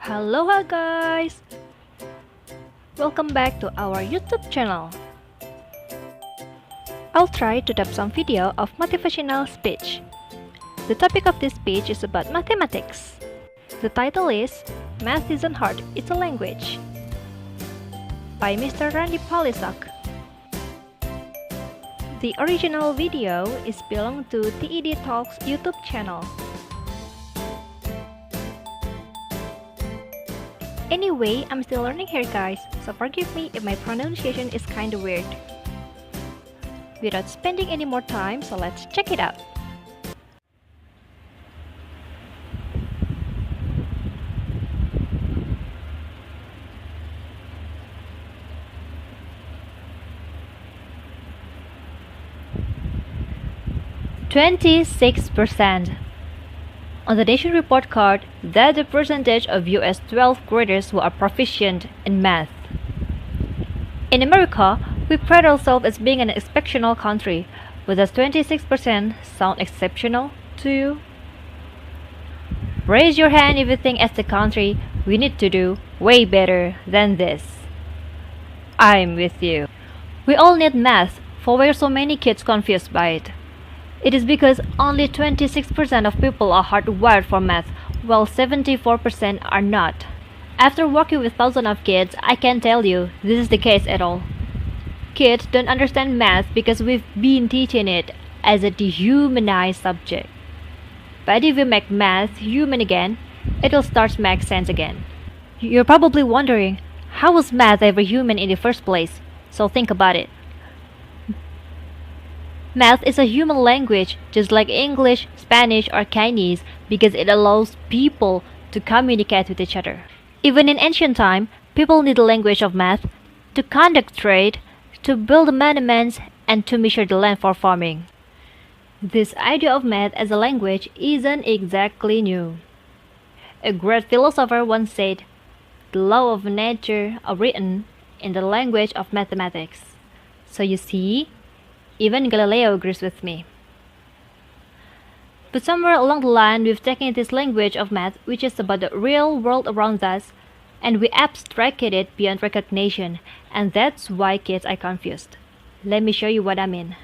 Hello guys! Welcome back to our YouTube channel. I'll try to dub some video of motivational speech. The topic of this speech is about mathematics. The title is Math Isn't Hard, It's a Language by Mr. Randy Polisak. The original video is belong to TED Talks YouTube channel. Anyway, I'm still learning here guys, so forgive me if my pronunciation is kinda weird. Without spending any more time, so let's check it out. "26%. On the nation report card, that's the percentage of US 12th graders who are proficient in math. In America, we pride ourselves as being an exceptional country, but does 26% sound exceptional to you? Raise your hand if you think as the country we need to do way better than this. I'm with you. We all need math, for why are so many kids confused by it? It is because only 26% of people are hardwired for math, while 74% are not. After working with thousands of kids, I can tell you this is the case at all. Kids don't understand math because we've been teaching it as a dehumanized subject. But if we make math human again, it'll start to make sense again. You're probably wondering, how was math ever human in the first place? So think about it. Math is a human language, just like English, Spanish, or Chinese, because it allows people to communicate with each other. Even in ancient time, people need the language of math to conduct trade, to build monuments, and to measure the land for farming. This idea of math as a language isn't exactly new. A great philosopher once said, "The law of nature are written in the language of mathematics." So you see, even Galileo agrees with me. But somewhere along the line, we've taken this language of math, which is about the real world around us, and we abstracted it beyond recognition, and that's why kids are confused. Let me show you what I mean.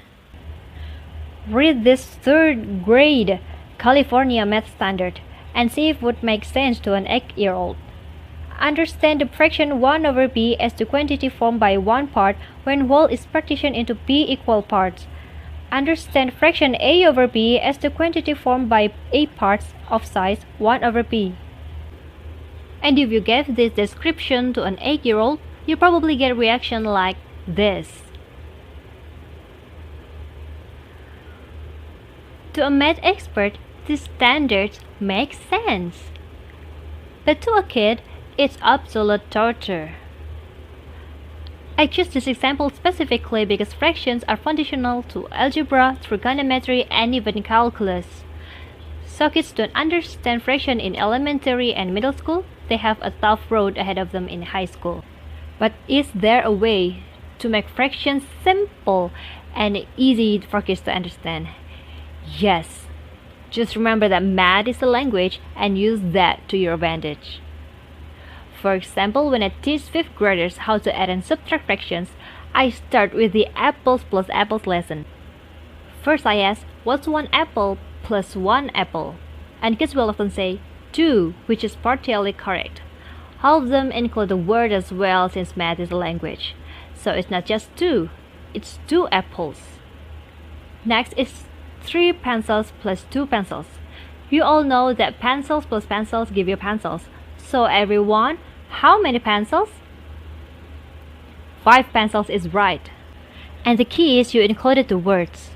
Read this 3rd grade California math standard and see if it would make sense to an 8-year-old. Understand the fraction 1 over b as the quantity formed by one part when whole is partitioned into b equal parts. Understand fraction a over b as the quantity formed by a parts of size 1 over b. And if you gave this description to an 8-year-old, you probably get a reaction like this. To a math expert, these standards make sense. But to a kid, it's absolute torture. I choose this example specifically because fractions are foundational to algebra, trigonometry, and even calculus. So kids don't understand fraction in elementary and middle school, they have a tough road ahead of them in high school. But is there a way to make fractions simple and easy for kids to understand? Yes. Just remember that math is a language and use that to your advantage. For example, when I teach 5th graders how to add and subtract fractions, I start with the apples plus apples lesson. First I ask, what's 1 apple plus 1 apple? And kids will often say 2, which is partially correct. All of them include the word as well since math is a language. So it's not just 2, it's 2 apples. Next is 3 pencils plus 2 pencils. You all know that pencils plus pencils give you pencils. So everyone, how many pencils? 5 pencils is right. And the key is you included the words.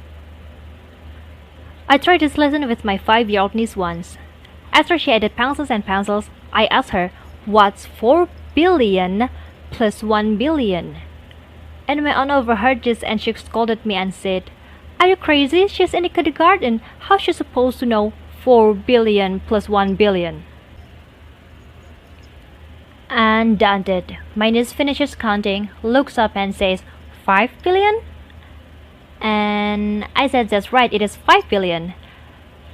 I tried this lesson with my 5-year-old niece once. After she added pencils and pencils, I asked her, what's 4 billion plus 1 billion? And my aunt overheard this and she scolded me and said, "Are you crazy? She's in the kindergarten. How's she supposed to know 4 billion plus 1 billion? And done it. My niece finishes counting, looks up and says, 5 billion? And I said, that's right, it is 5 billion.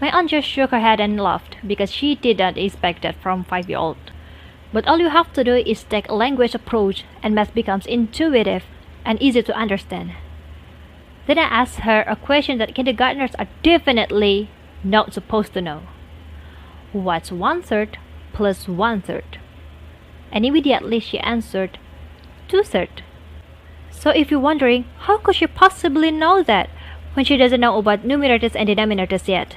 My aunt just shook her head and laughed because she did not expect that from 5-year-old. But all you have to do is take a language approach and math becomes intuitive and easy to understand. Then I asked her a question that kindergartners are definitely not supposed to know. What's 1/3 plus 1/3? And immediately she answered 2/3. So if you're wondering, how could she possibly know that when she doesn't know about numerators and denominators yet?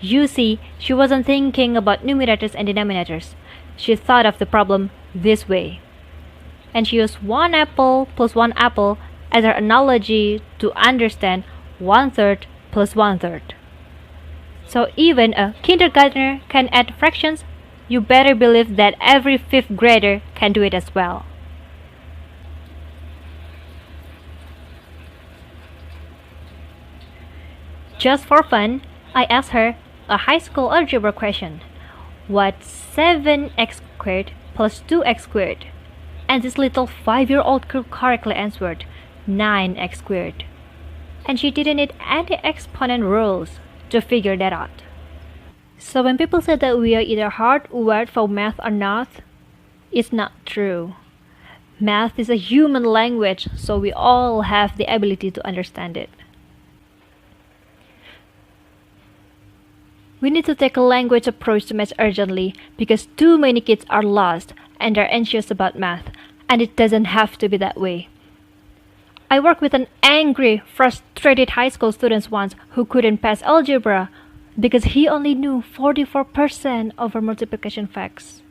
You see, she wasn't thinking about numerators and denominators. She thought of the problem this way. And she used 1 apple plus 1 apple as her analogy to understand 1/3 plus 1/3. So even a kindergartner can add fractions, you better believe that every 5th grader can do it as well. Just for fun, I asked her a high school algebra question. What's 7x squared plus 2x squared? And this little 5-year-old girl correctly answered 9x squared. And she didn't need any exponent rules to figure that out. So when people say that we are either hardwired for math or not, it's not true. Math is a human language, so we all have the ability to understand it. We need to take a language approach to math urgently because too many kids are lost and they're anxious about math, and it doesn't have to be that way. I worked with an angry, frustrated high school student once who couldn't pass algebra because he only knew 44% of her multiplication facts.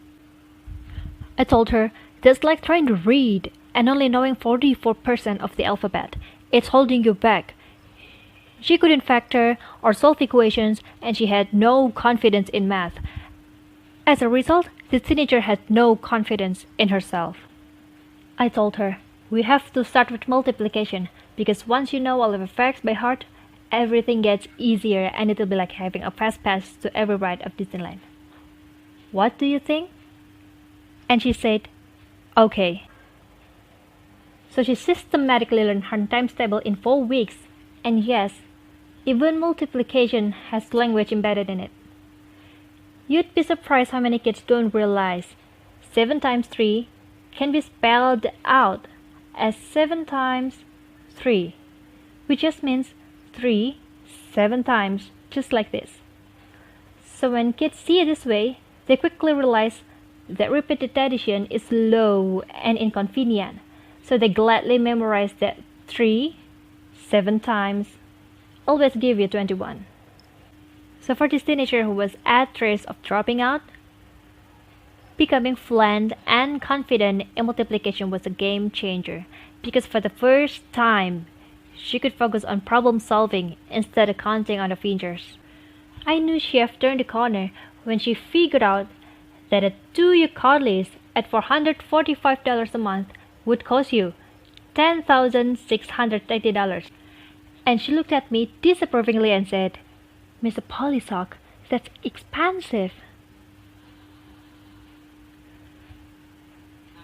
I told her, that's like trying to read and only knowing 44% of the alphabet. It's holding you back. She couldn't factor or solve equations, and she had no confidence in math. As a result, the teenager had no confidence in herself. I told her, we have to start with multiplication, because once you know all of the facts by heart, everything gets easier and it'll be like having a fast pass to every ride of Disneyland. What do you think? And she said, okay. So she systematically learned her times table in 4 weeks, and yes, even multiplication has language embedded in it. You'd be surprised how many kids don't realize 7 times 3 can be spelled out as 7 times 3, which just means 3 7 times, just like this. So when kids see it this way, they quickly realize that repeated addition is slow and inconvenient, so they gladly memorize that 3 7 times always give you 21. So for this teenager who was at risk of dropping out, becoming fluent and confident in multiplication was a game changer, because for the first time, she could focus on problem solving instead of counting on her fingers. I knew she had turned the corner when she figured out that a 2-year college at $445 a month would cost you $10,630. And she looked at me disapprovingly and said, Mr. Polysock, that's expensive.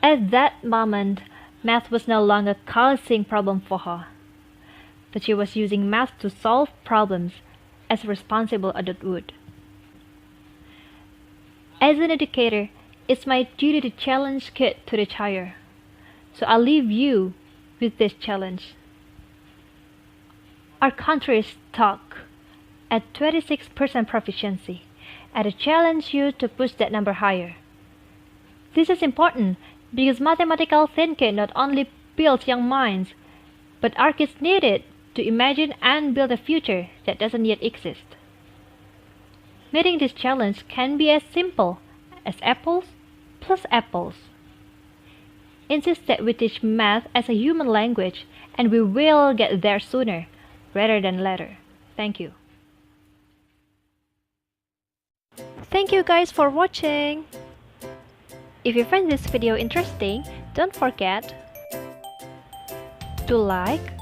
At that moment, math was no longer causing problem for her, but she was using math to solve problems as a responsible adult would. As an educator, it's my duty to challenge kids to reach higher. So I'll leave you with this challenge. Our country is stuck at 26% proficiency, and I challenge you to push that number higher. This is important because mathematical thinking not only builds young minds, but our kids need it to imagine and build a future that doesn't yet exist. Meeting this challenge can be as simple as apples plus apples. Insist that we teach math as a human language, and we will get there sooner rather than later. Thank you. Thank you guys for watching. If you find this video interesting, don't forget to like,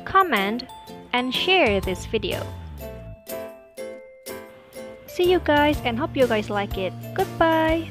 comment, and share this video. See you guys and hope you guys like it. Goodbye.